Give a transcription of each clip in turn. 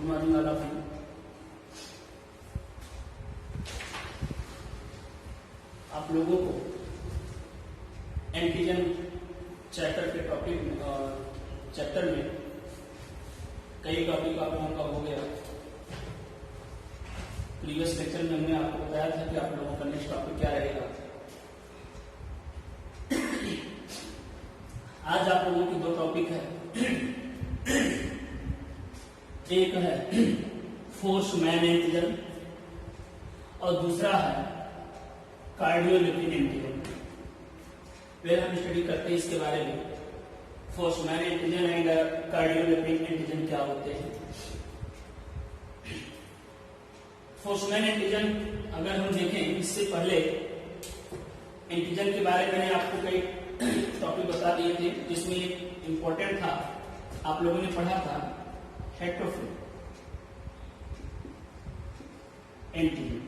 Good morning all of you. आप लोगों को एंटीजन चैप्टर के चैप्टर में कई टॉपिक आप लोगों का हो गया। प्रीवियस लेक्चर में हमने आपको बताया था कि आप लोगों का नेक्स्ट टॉपिक क्या रहेगा। आज आप लोगों की दो टॉपिक है। एक है फोर्स मैन एंटीजन और दूसरा है कार्डियोलिपिड एंटीजन। वे हम स्टडी करते हैं इसके बारे में, Forssman antigen and cardiolipid antigen क्या होते हैं। फोर्स मैन एंटीजन अगर हम देखें, इससे पहले एंटीजन के बारे में मैंने आपको कई टॉपिक बता दिए थे, जिसमें इंपॉर्टेंट था, आप लोगों ने पढ़ा था हेट्रोफिल एंटीजन।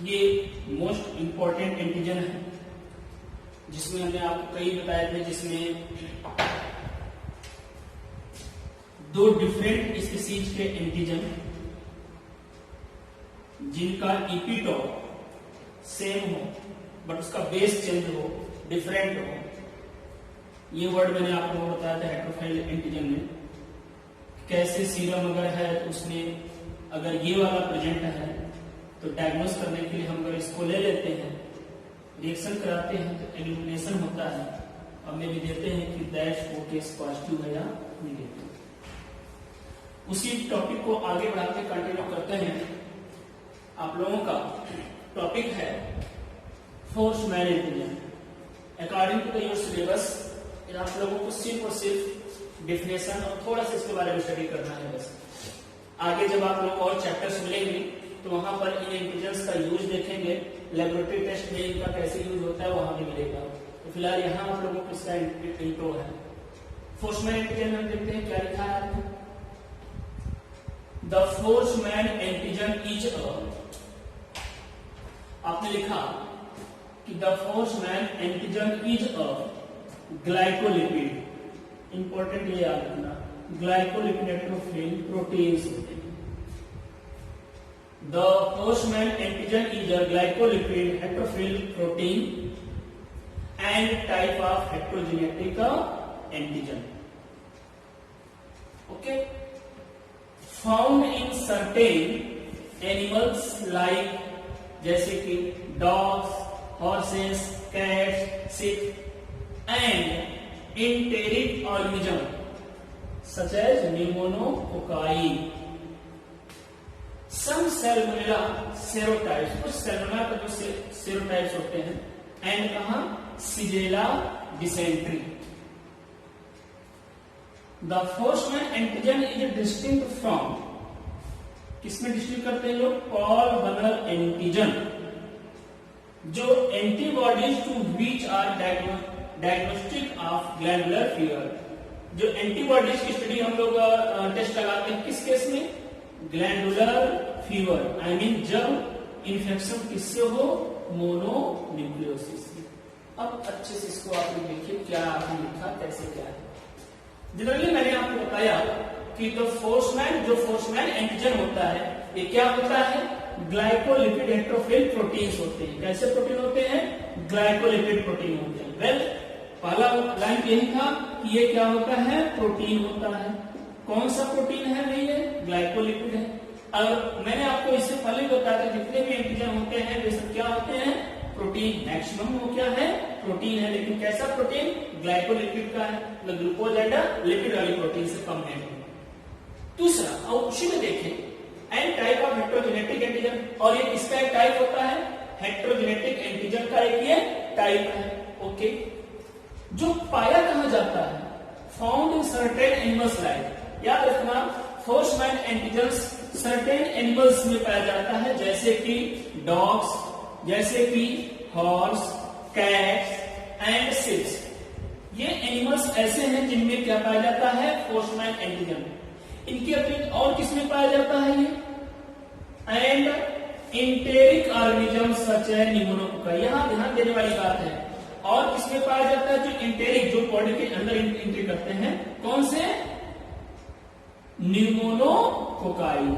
ये मोस्ट इंपॉर्टेंट एंटीजन है, जिसमें हमने आपको कई बताए थे, जिसमें दो डिफरेंट स्पीसीज के एंटीजन जिनका इपीटॉप सेम हो बट उसका बेस चेंज हो, डिफरेंट हो। ये वर्ड मैंने आप लोगों को बताया था हेट्रोफाइल एंटीजन में। कैसे सीरम अगर है तो उसमें अगर ये वाला प्रेजेंट है तो डायग्नोस करने के लिए हम अगर इसको ले लेते हैं, रिएक्शन कराते हैं तो एलिमिनेशन होता है और में भी देते हैं कि दैट ओ केस पॉजिटिव है या नेगेटिव। उसी टॉपिक को आगे बढ़ाते कंटिन्यू करते हैं। आप लोगों का टॉपिक है Forssman antigen. According to the your syllabus आप लोगों को सिर्फ और सिर्फ डिफिनेशन और थोड़ा सा इसके बारे में स्टडी करना है बस। आगे जब आप लोग और चैप्टर्स मिलेंगे तो वहां पर इन एंटीजन्स का यूज देखेंगे, लेबोरेटरी टेस्ट में इनका कैसे यूज होता है वहां भी मिलेगा। तो फिलहाल यहाँ आप लोगों को इसका इंट्रो है। फोर्स मैन एंटीजन में देखते हैं क्या लिखा है आपने। The Forssman antigen is आपने लिखा कि the Forssman antigen is a glycolipid. Important ये याद रखना, ग्लाइकोलिपिड हेट्रोफिल प्रोटीन्स होते हैं। The Forssman antigen is a glycolipid heterophile protein and type of heterogenetic antigen. Okay, found in certain animals like जैसे कि dogs, horses, cats, sheep and enteric organism such as pneumococci. Some salmonella serotypes, कुछ salmonella का जो serotypes होते हैं, and कहा shigella dysentery. The Forssman antigen is distinct from, किसमें distinct करते हैं लोग, पॉल बनर एंटीजन, जो antibodies to which are diagnostic of glandular fever. जो एंटीबॉडीज की स्टडी हम लोग टेस्ट लगाते हैं किस केस में, ग्लैंडुलर फीवर, आई मीन जब इन्फेक्शन किससे हो, मोनोन्यूक्लियोसिस से। अब अच्छे से इसको आप लोग देखिए क्या आपने लिखा, कैसे क्या है। जनरली मैंने आपको बताया कि जो फोर्स मैन एंटीजन होता है, ये क्या होता है, ग्लाइकोलिपिड हेट्रोफिल प्रोटीन्स होते हैं। कैसे प्रोटीन होते हैं, ग्लाइकोलिपिड प्रोटीन होते हैं। वेल, पहला लाइन यही था कि ये क्या होता है, प्रोटीन होता है। कौन सा प्रोटीन है भाई, ये ग्लाइकोलिपिड है। और मैंने आपको इससे पहले बताया था जितने भी एंटीजन होते हैं वे सब क्या होते हैं, प्रोटीन। मैक्सिमम वो क्या है, प्रोटीन है, लेकिन कैसा प्रोटीन, ग्लाइकोलिपिड का है, मतलब ग्लूकोज एंड लिपिड वाली प्रोटीन से कम है। दूसरा, और उसी में देखें and type of heterogenetic antigen, और ये किसका एक टाइप होता है, हेट्रोजेनेटिक एंटीजन का एक ये टाइप है। ओके, जो पाया कहां जाता है, found in certain animals like. याद रखना, force man antigen certain animals में पाया जाता है, जैसे कि डॉग्स, जैसे कि हॉर्स, कैट्स एंड शिप्स। ये एनिमल्स ऐसे हैं जिनमें क्या पाया जाता है, फोर्स मैन एंटीजन। इनके अतिरिक्त और किसमें पाया जाता है ये, एंड इंटेरिक ऑर्गेनिज्म सच है न्यूमोनोकोकाई। यहां ध्यान देने वाली बात है, और किसमें पाया जाता है? जो एंटेरिक, जो बॉडी के अंदर एंट्री करते हैं, कौन से? न्यूमोनोकोकाई।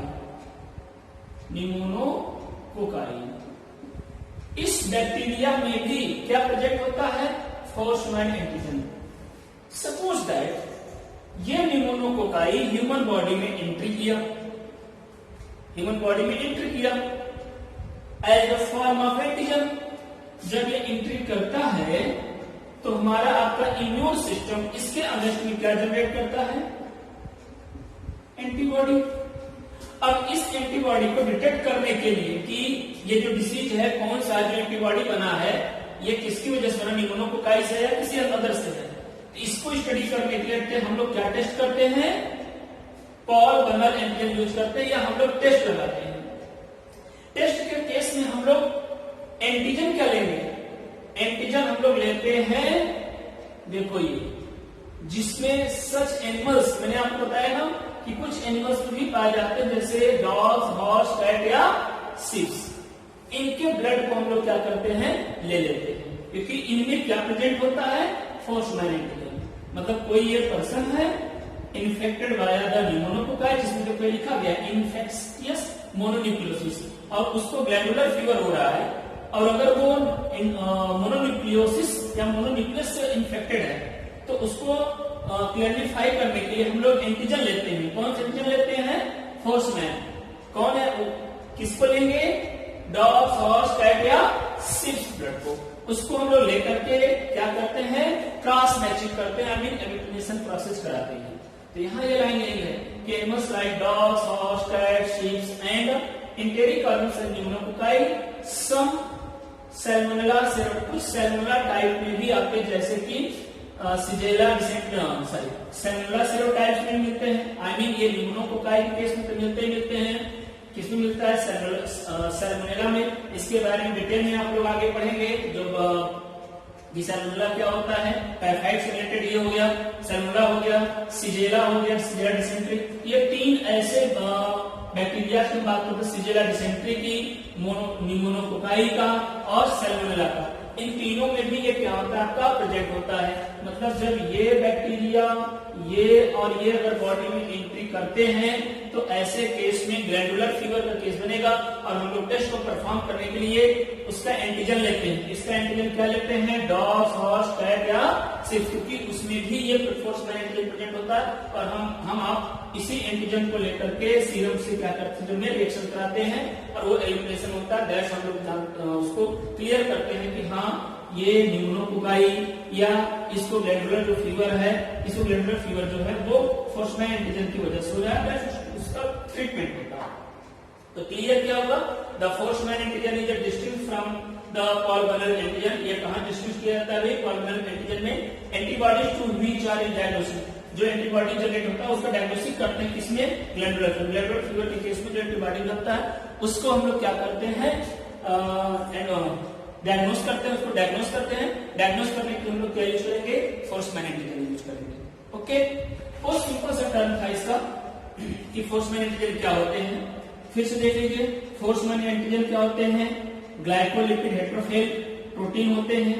न्यूमोनोकोकाई। इस बैक्टीरिया में भी क्या प्रेजेंट होता है? फोर्समैन एंटीजन। सपोज दैट ये न्यूमोनोकोकाई ह्यूमन बॉडी में एंट्री किया, ह्यूमन बॉडी में एंट्री किया as a form of antigen. जब ये एंट्री करता है तो हमारा आपका इम्यून सिस्टम इसके अगेंस्ट में क्या जनरेट करता है? एंटीबॉडी। अब इस एंटीबॉडी को डिटेक्ट करने के लिए कि ये जो डिसीज है, कौन सा जो एंटीबॉडी बना है, ये किसकी वजह से बना, न्यूमोनोकोकाई से है, किसी अदर से है, तो इसको स्टडी करने के लिए हम लोग क्या टेस्ट करते हैं? पॉल बर्नर एंटीजन यूज करते हैं, या हम लोग टेस्ट लगाते हैं। टेस्ट के केस में हम लोग एंटीजन क्या लेंगे? एंटीजन हम लोग लेते हैं, देखो ये, जिसमें सच एनिमल्स, मैंने आपको बताया ना कि कुछ एनिमल्स भी पाए जाते हैं, जैसे डॉग्स, हॉर्स, कैट या शिप्स। इनके ब्लड को हम लोग क्या करते हैं? ले लेते हैं, क्योंकि इनमें क्या प्रेजेंट होता है? फोर्समैन एंटीजन। मतलब कोई ये पर्सन है इन्फेक्टेड बाय द न्यूमोनोकोकाई, जिसमें जो लिखा गया इन्फेक्शियस मोनोन्यूक्लियोसिस, और उसको ग्लैंडुलर फीवर हो रहा है, और अगर वो मोनोन्यूक्लियोसिस या मोनोन्यूक्लियस से इन्फेक्टेड है, तो उसको क्लैरिफाई करने के लिए हम लोग एंटीजन लेते हैं। कौन सा एंटीजन लेते हैं? फोर्समैन। कौन है वो? किसको लेंगे? डॉग्स, हॉर्स, कैट या शिप्स ब्लड को। उसको हम लोग लेकर के क्या करते हैं? क्रॉस मैचिंग करते हैं, आई मीन एग्लूटिनेशन प्रोसेस कराते हैं। तो यहाँ ये लाइन यही है कि animals like dogs, horse, cat, sheeps and enteric organs and pneumococci, some salmonella, कुछ सैल्मोनेला टाइप में भी आपके, जैसे कि सिजेला सैल्मोनेला सेरोटाइप्स में मिलते हैं। आई मीन ये न्यूमोनोकोकाई के केस में तो मिलते हैं। किसमें मिलता है? सैल्मोनेला में। इसके बारे में डिटेल में आप लोग आगे पढ़ेंगे। जो सैल्मोनेला क्या होता है, टाइफाइड से रिलेटेड ये हो गया, सैल्मोनेला हो गया, सिजेला हो गया, सिजेला डिसेंट्री। ये तीन ऐसे बैक्टीरिया की बात करते हैं, सिजेला डिसेंट्री की, न्यूमोनोकोकाई का और सैल्मोनेला का। इन तीनों में भी ये क्या होता है? आपका प्रेजेंट होता है। मतलब जब ये बैक्टीरिया, ये और ये अगर बॉडी में एंट्री करते हैं, तो ऐसे केस में ग्लैंडुलर फीवर का केस बनेगा, और हम लोग टेस्ट को परफॉर्म करने के लिए उसका एंटीजन लेते हैं। इसका एंटीजन क्या लेते हैं? डॉग्स, हॉर्स, कैट या शिप्स, क्योंकि उसमें भी ये फोर्समैन एंटीजन प्रेजेंट होता है। और हम आप इसी एंटीजन को लेकर के सीरम से क्या करते हैं? रिएक्शन कराते हैं, और वो एलिमिनेशन होता है। दैट्स हम लोग उसको क्लियर करते हैं कि हाँ ये न्यूमोनोकोकाई या इसको ग्लैंडुलर जो फीवर है, इसको ग्लैंडुलर फीवर जो है वो फोर्समैन एंटीजन की वजह से हो रहा है, उसका ट्रीटमेंट होता है। तो क्लियर क्या होगा? The Forssman antigen is distinct from the Paul Bunnell antigen. ये कहां डिस्टिंक्ट किया जाता है? पॉल बर्नर एंटीजन में antibodies to which are in diagnosis, जो एंटीबॉडी जनरेट होता है उसका डायग्नोसिस करते हैं। किसमें? Glandular fever. ग्लैंडुलर फीवर के केस में जो एंटीबॉडी बनता है उसको हम लोग क्या करते हैं? डायग्नोस करते हैं, उसको डायग्नोस करते हैं। डायग्नोस करने के लिए हम लोग क्या यूज करेंगे? फोर्समैन एंटीजन यूज करेंगे। ओके, बहुत सिंपल सा टर्म था इसका कि फोर्समैन एंटीजन क्या होते हैं। फिर से देख लीजिए, फोर्समैन एंटीजन क्या होते हैं? ग्लाइकोलिपिड हेट्रोफिल प्रोटीन होते हैं।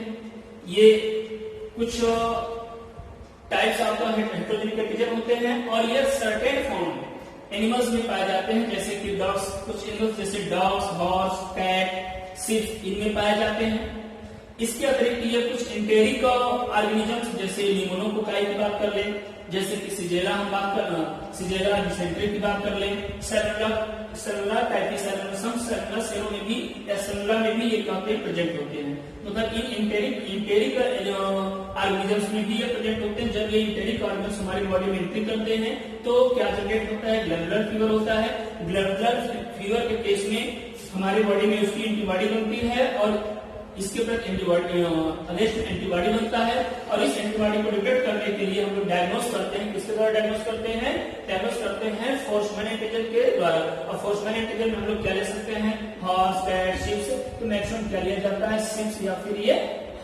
ये कुछ टाइप्स ऑफ हेट्रोजेनिक एंटीजन होते हैं, और ये सर्टेन फॉर्म एनिमल्स में पाए जाते हैं, जैसे कि डॉग्स, कुछ एनिमल्स जैसे डॉग्स, हॉर्स, कैट, शिप्स, इनमें पाए जाते हैं। इसके अतिरिक्त ये कुछ एंटेरिक ऑर्गेनिजम्स जैसे न्यूमोनोकोकाई की बात कर लें, जैसे कि सिजेला हम बात कर, सिजेला डिसेंट्री की बात कर लें, सेलुलर टाइफिसम सेलुलर सेलो में भी या सेलुलर में भी ये काफी प्रेजेंट होते हैं। मतलब इन एंटेरिक ऑर्गेनिजम्स में भी ये प्रेजेंट होते हैं। जब ये एंटेरिक ऑर्गेनिजम्स हमारी बॉडी में एंट्री करते हैं तो क्या जनरेट होता है? ग्लैंडुलर फीवर होता है। ग्लैंडुलर फीवर के केस में हमारी बॉडी में उसकी एंटीबॉडी बनती है, और इसके प्रति एंटीबॉडी बनता है, और इस एंटीबॉडी को डिटेक्ट करने के लिए हम लोग डायग्नोस करते हैं। किसके द्वारा डायग्नोस करते हैं? डायग्नोस करते हैं फोर्समैन एंटीजन के द्वारा। और फोर्समैन एंटीजन में हम लोग क्या ले सकते हैं? Horse, cat, sheeps. तो मैक्सिमम क्या लिया जाता है? शिप्स या फिर ये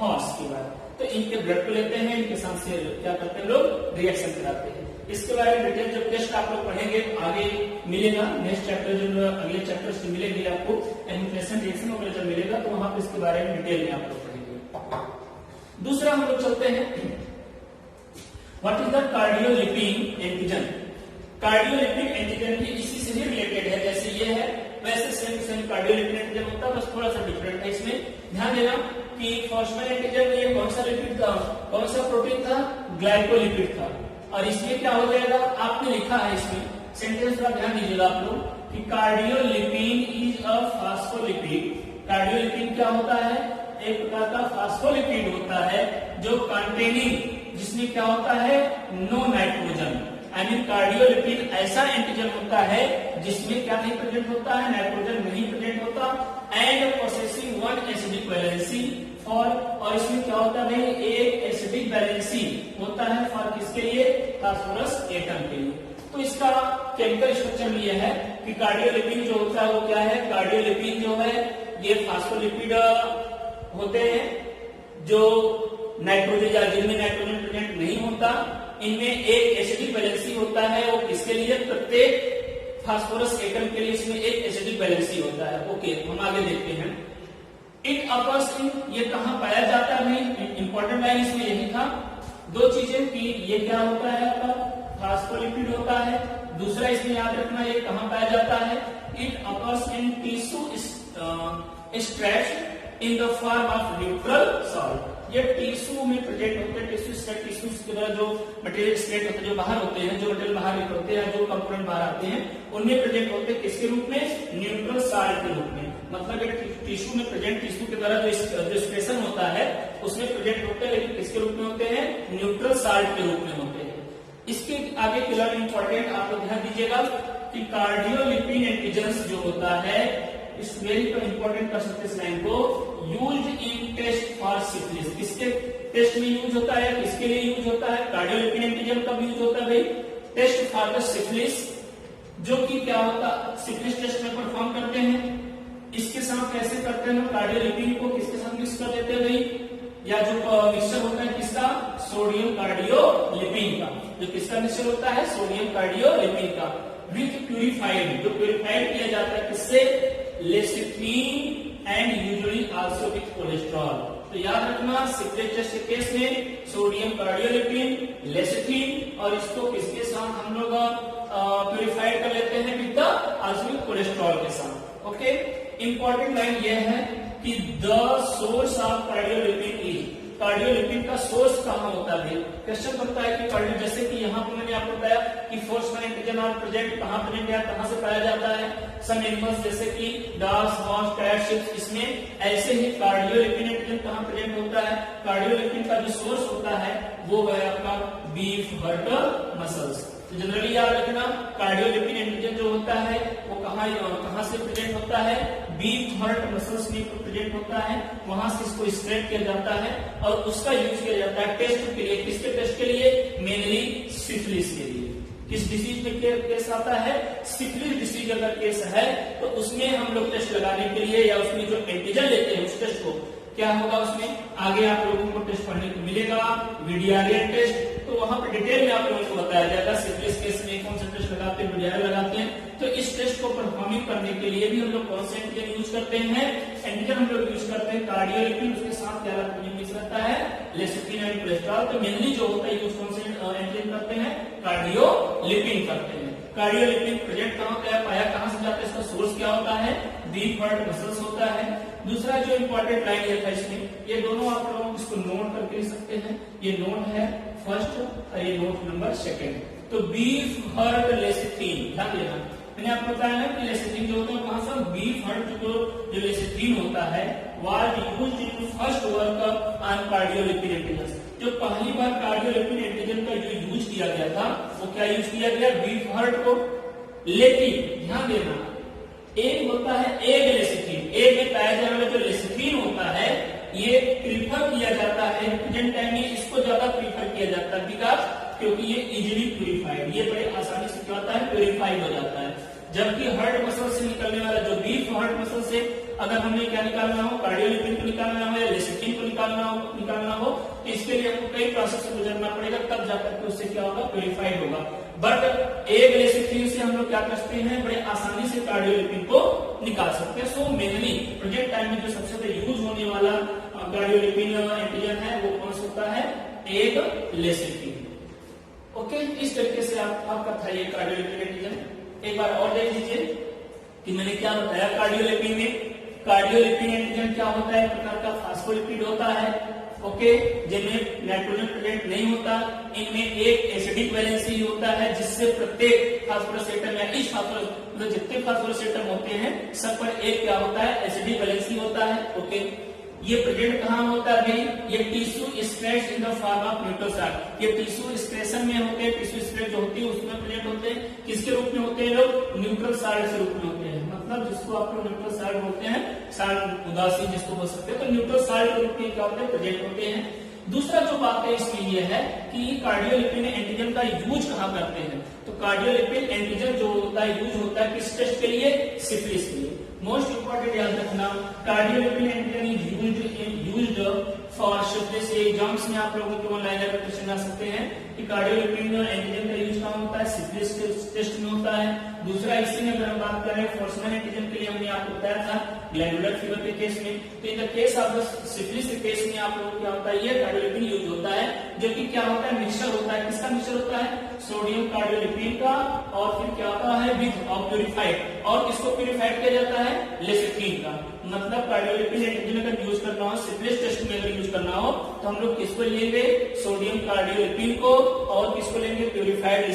हॉर्स की बात। तो इनके ब्लड को लेते हैं, इनके साथ से क्या करते हैं? लोग रिएक्शन कराते हैं। इसके बारे में डिटेल जब टेस्ट आप लोग पढ़ेंगे आगे मिलेगा, नेक्स्ट चैप्टर जो अगले चैप्टर से मिलेगी आपको एलिमिनेशन रिएक्शन वगैरह जब मिलेगा, तो वहां पे इसके बारे में डिटेल में आप लोग पढ़ेंगे। दूसरा हम लोग चलते हैं, what is the cardiolipin antigen. Cardiolipin antigen भी इसी से ही रिलेटेड है, जैसे ये है वैसे सेम कार्डियोलिपिन एंटीजन होता है, बस थोड़ा सा डिफरेंट है। इसमें ध्यान देना कि फॉस्फेट एंटीजन में कौन सा लिपिड था, कौन सा प्रोटीन था, ग्लाइकोलिपिड था। और इसमें क्या हो जाएगा, आपने लिखा है इसमें सेंटेंस का ध्यान दीजिएगा आप लोग कि cardiolipin is a phospholipid. Cardiolipin क्या होता है, एक प्रकार का फास्फोलिपिड होता है जो कंटेनिंग, जिसमें क्या होता है, no nitrogen. I mean cardiolipin ऐसा एंटीजन होता है जिसमें क्या नहीं प्रेजेंट होता है, नाइट्रोजन नहीं प्रेजेंट होता, and processing one acidic valency for, और इसमें क्या होता है भाई, एक एसिडिक वैलेंसी होता है फॉर किसके लिए, फास्फोरस एटम के लिए। तो इसका केमिकल स्ट्रक्चर में यह है कि कार्डियोलिपिन जो होता है वो क्या है, कार्डियोलिपिन जो है ये फास्फोलिपिड होते हैं जो नाइट्रोजन या जिनमें नाइट्रोजन प्रेजेंट नहीं होता, इनमें एक एसिडिक वैलेंसी होता है, वो किसके लिए, प्रत्येक फास्फोरस एटम के लिए इसमें एक एसिडिक वैलेंसी होता है। ओके, हम आगे देखते हैं। इट अकर्स इन, ये कहां पाया जाता है, इंपॉर्टेंट लाइन इसमें यही था, दो चीजें कि ये क्या होता है आपका फास्फोलिपिड होता है, दूसरा इसमें याद रखना ये कहां पाया जाता है, it occurs in tissue stretch in the form of neutral salt. ये टिश्यू में प्रेजेंट होते हैं, टिश्यू स्ट्रेट, टिश्यू के द्वारा जो मटेरियल स्ट्रेट होते हैं, जो बाहर होते हैं, जो मटेरियल बाहर निकलते हैं, जो कंपोनेंट बाहर आते हैं, उनमें प्रेजेंट होते हैं किसके रूप में, न्यूट्रल सॉल्ट के रूप में। मतलब टिश्यू में प्रेजेंट, टिश्यू के द्वारा जो एक्सप्रेशन होता है उसमें प्रेजेंट होते हैं, लेकिन किसके रूप में होते हैं, न्यूट्रल सॉल्ट के रूप में होते हैं। इसके आगे क्लियर इंपॉर्टेंट आप लोग ध्यान दीजिएगा कि कार्डियोलिपिन एंटीजन्स जो होता है, इस वेरी इंपॉर्टेंट कर सकते इस लाइन को, used in test for syphilis. किसके टेस्ट में यूज होता है, किसके लिए यूज होता है, कार्डियोलिपिन एंटीजन कब यूज होता है भाई, टेस्ट फॉर द सिफिलिस, जो कि क्या होता, सिफिलिस टेस्ट में परफॉर्म करते हैं। इसके साथ कैसे करते हैं, कार्डियोलिपिन को किसके साथ मिक्स कर देते हैं भाई, या जो मिक्सचर होता है किसका, सोडियम कार्डियोलिपिन का, जो किसका मिक्सचर होता है, सोडियम कार्डियोलिपिन का, विथ प्यूरिफाइड, जो प्यूरिफाइड किया जाता है किससे, lecithin and usually also with cholesterol. तो याद रखना सिफिलिस टेस्ट के केस में सोडियम कार्डियोलिपिन, लेसिथिन, और इसको किसके साथ हम लोग प्यूरिफाइड कर लेते हैं, with the also with cholesterol के साथ। ओके, इंपॉर्टेंट लाइन यह है कि the source of cardiolipin is, cardiolipin का सोर्स कहां होता है, क्वेश्चन बनता है कि कार्डियो, जैसे कि यहाँ पर मैंने आपको बताया कि फोर्स एंटीजन और प्रेजेंट कहां प्रेजेंट है, कहां से पाया जाता है, सम एनिमल्स जैसे कि डॉग्स, मॉस, कैट, शिप्स, इसमें ऐसे ही कार्डियोलिपिन एंटीजन कहां प्रेजेंट होता है, कार्डियोलिपिन का जो सोर्स होता है वो है आपका बीफ हर्ट मसल्स। तो जनरली याद रखना कार्डियोलिपिन एंटीजन जो होता है वो कहां से प्रेजेंट होता है, बीफ हर्ट मसल्स में प्रेजेंट होता है, वहां से इसको एक्सट्रैक्ट किया जाता है और उसका यूज किया जाता है टेस्ट के लिए, किसके टेस्ट के लिए, मेनली सिफिलिस के लिए। किस डिसीज में केस आता है, सिफिलिस डिसीज अगर केस है तो उसमें हम लोग टेस्ट लगाने के लिए, या उसमें जो एंटीजन लेते हैं उस टेस्ट को क्या होगा, उसमें आगे आप लोगों को टेस्ट पढ़ने को मिलेगा, विडियालियन टेस्ट, तो वहां पर डिटेल में आप लोगों को बताया जाएगा सिफिलिस केस में कौन सा टेस्ट लगाते हैं, विडियालियन लगाते हैं। तो इस टेस्ट को परफॉर्मिंग करने के लिए भी हम लोग कौन से एंटीजन यूज करते हैं, एंटीजन हम लोग यूज करते हैं कार्डियोलिपिन, उसके साथ क्या मिक्स रहता है, लेसिथिन एंड कोलेस्ट्रॉल। तो मेनली जो होता है यूज कौन से एंटीजन करते हैं, कार्डियोलिपिन करते हैं। कार्डियोलिपिन प्रेजेंट कहां होता है, पाया कहां से जाता है, इसका सोर्स क्या होता है, बीफ हर्ट मसल्स होता है। दूसरा जो इंपॉर्टेंट लाइन ये था इसमें, ये दोनों आप लोग इसको नोट करके लिख सकते हैं, ये नोट है फर्स्ट और ये नोट नंबर सेकंड। तो बीफ हर्ट लेसिथिन, ध्यान देना मैंने आपको बताया ना कि लेसिथिन जो होता है वहां से बीफ हर्ट जो लेसिथिन होता है was used in first work on cardiolipin antigen. जो पहली बार कार्डियोलिपिन एंटीजन का जो यूज किया गया था वो क्या यूज किया गया, बीफ हर्ट को। लेकिन ध्यान देना एक होता है एग लेसिथिन, एग में पाया जाने वाला जो लेसिथिन होता है ये प्रीफर किया जाता है प्रेजेंट टाइम में, इसको ज्यादा प्रीफर किया जाता है बिकॉज क्योंकि ये इजीली प्यूरिफाइड, ये बड़े आसानी से क्या होता है, प्यूरिफाइड हो जाता है। जबकि हर्ट मसल से निकलने वाला जो बीफ हर्ट मसल से अगर हमें क्या निकालना हो, कार्डियोलिपिन को निकालना हो या लेसिथिन को निकालना हो तो इसके लिए हमको कई प्रोसेस से गुजरना पड़ेगा, तब जाकर के उससे क्या होगा, प्यूरिफाइड होगा। बट एग लेसिथिन से हम लोग क्या करते हैं, बड़े आसानी से कार्डियोलिपिन को निकाल सकते हैं। सो मेनली प्रेजेंट टाइम में जो सबसे ज्यादा यूज होने वाला कार्डियोलिपिन एंटीजन है वो कौन एक लेसिथिन। ओके, इस तरीके से आपका था ये कार्डियोलिपिड एंटीजन। एक बार और देख लीजिए कि मैंने क्या बताया कार्डियोलिपिड में। कार्डियोलिपिड एंटीजन क्या होता है, एक प्रकार का फास्फोलिपिड होता है, ओके, जिनमें नाइट्रोजन प्रेजेंट नहीं होता। इनमें एक एसिडिक वैलेंसी होता है, जिससे प्रत्येक फास्फोरस एटम या इस फास्फोरस मतलब जितने फास्फोरस एटम होते हैं सब पर एक क्या होता है, एसिडिक वैलेंसी होता है। ओके, ये प्रेजेंट कहाँ होता है भाई, ये tissue stretch in the form of nucleoside. ये टिश्यू स्ट्रेशन में होते हैं, टिश्यू स्ट्रेच जो होती है उसमें प्रेजेंट होते हैं। किसके रूप में होते हैं लोग, न्यूक्लियोसाइड के रूप में होते हैं। मतलब जिसको आप लोग न्यूक्लियोसाइड बोलते हैं, साइड उदासीन जिसको बोल सकते हैं, तो न्यूक्लियोसाइड के रूप में क्या होते हैं, प्रेजेंट होते हैं। दूसरा जो बात है इसमें यह है कि कार्डियोलिपिड एंटीजन का यूज कहाँ करते हैं। तो कार्डियोलिपिड एंटीजन जो होता है यूज होता है किस टेस्ट के लिए, सिफिलिस के लिए। मोस्ट इंपोर्टेंट याद रखना, cardiolipid antigen is used for syphilis. Exams में आप लोगों को लाइन अगर क्वेश्चन आ सकते हैं कि कार्डियोलिपिड एंटीजन का यूज कहाँ होता है, सिफिलिस टेस्ट में होता है। दूसरा इसी में अगर हम बात करें फोर्समैन एंटीजन के लिए, हमने आपको बताया था ग्लैंडुलर फीवर के केस में। तो in the case of syphilis के केस में आप लोगों को क्या होता है, ये कार्डियोलिपिड यूज होता है, जो कि क्या होता है, मिक्सचर होता है। किसका मिक्सचर होता है, सोडियम कार्डियोलिपिड का, और फिर क्या होता है विथ ऑफ प्यूरिफाइड। और किसको प्यूरिफाइड किया जाता है, लेसिथिन का। मतलब कार्डियोलिपिड एंटीजन अगर यूज करना हो, सिफिलिस टेस्ट में अगर यूज करना हो, तो हम लोग किसको लेंगे, सोडियम कार्डियोलिपिड को, और किसको लेंगे, प्यूरिफाइड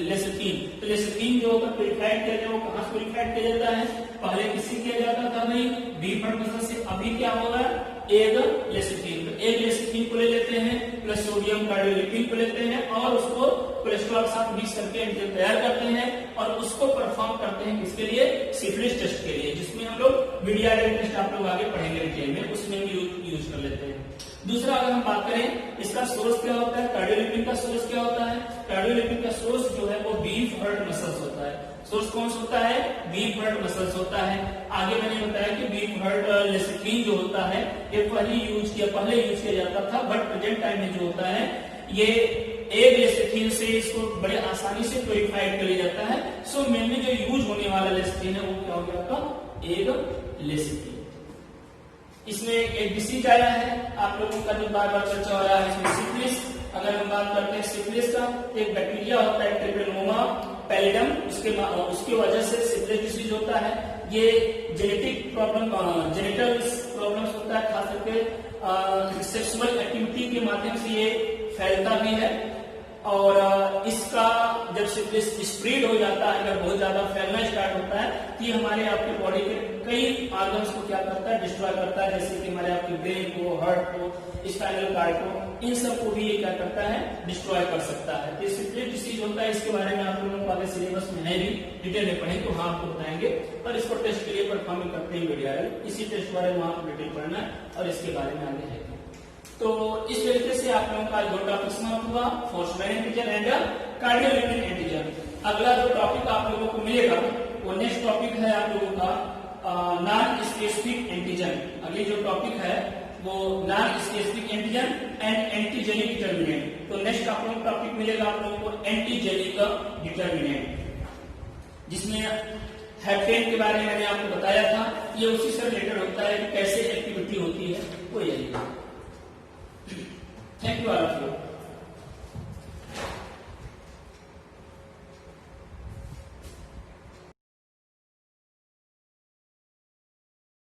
लेसिथिन। तो लेसिथिन जो होगा प्यूरिफाइड किया जाए, वो कहां से प्यूरिफाइड किया जाता है, पहले किसी किया जाता था भाई बीफर्ड मसल से, अभी क्या होगा, एक लेसिथिन। तो एक लेसिथिन को ले लेते हैं प्लस सोडियम कार्डियोलिपिड को लेते हैं और उसको कोलेस्ट्रॉल के साथ मिक्स करके एंटीजन तैयार करते हैं और उसको परफॉर्म करते हैं किसके लिए, सिफिलिस टेस्ट के लिए, जिसमें हम लोग मीडियाटिक टेस्ट आप लोग आगे पढ़ेंगे डिटेल में, उसमें भी यूज कर लेते हैं। दूसरा अगर हम बात करें इसका सोर्स क्या होता है, कार्डियोलिपिड का सोर्स क्या होता है। कार्डियोलिपिड का सोर्स जो है वो बीफ हर्ट मसल्स होता है। सोर्स कौन सा होता है, बीफ हर्ट मसल्स होता है। आगे मैंने बताया कि बीफ हर्ट लेसिथिन जो होता है ये पहले यूज किया जाता था, बट प्रेजेंट टाइम में जो होता है ये एक लेसिथिन से इसको बड़े आसानी से प्यूरिफाइड कर लिया जाता है। सो मेनली जो यूज होने वाला लेसिथिन है वो क्या हो गया आपका, एक लेसिथिन। इसमें एक डिसीज आया है आप लोगों का जो बार बार चर्चा हो रहा है, इसमें सिफिलिस। अगर हम बात करते हैं सिफिलिस का, एक बैक्टीरिया होता है ट्रिपेनोमा पैलिडम, उसकी वजह से सिफिलिस डिसीज होता है। ये जेनेटिक प्रॉब्लम, जेनेटल प्रॉब्लम्स होता है, खास करके सेक्सुअल एक्टिविटी के माध्यम से ये फैलता भी है। और इसका जब सिफिलिस स्प्रेड हो जाता है, अगर बहुत ज्यादा फैलना स्टार्ट होता है, तो ये हमारे आपके बॉडी के कई ऑर्गन्स को क्या करता है, डिस्ट्रॉय करता है, जैसे कि हमारे आपके ब्रेन को, हार्ट को, स्पाइनल कार्ड को, इन सब को भी ये क्या करता है, डिस्ट्रॉय कर सकता है। तो सिफिलिस डिसीज होता है, इसके बारे में आप लोगों को आगे सिलेबस में है भी, डिटेल में पढ़ेंगे तो वहां आपको बताएंगे। और इसको टेस्ट के लिए परफॉर्म करते हैं वीडियो, इसी टेस्ट बारे में आपको डिटेल पढ़ना है और इसके बारे में आगे है। तो इस तरीके से आप लोगों का दो टॉपिक समाप्त हुआ, फोर्समैन एंटीजन एंड कार्डियोलिपिड एंटीजन। अगला जो टॉपिक आप लोगों को मिलेगा वो नेक्स्ट टॉपिक है आप लोगों का नॉन स्पेसिफिक एंटीजन। अगली जो टॉपिक है वो non specific antigen and antigenic determinant. तो नेक्स्ट आप लोगों को टॉपिक मिलेगा आप लोगों को एंटीजेनिक डिटर्मिनेंट, जिसमें हेप्टेन के बारे में मैंने आपको बताया था, ये उसी से रिलेटेड होता है कि कैसे एक्टिविटी होती है, वो यही है। Thank you all of you.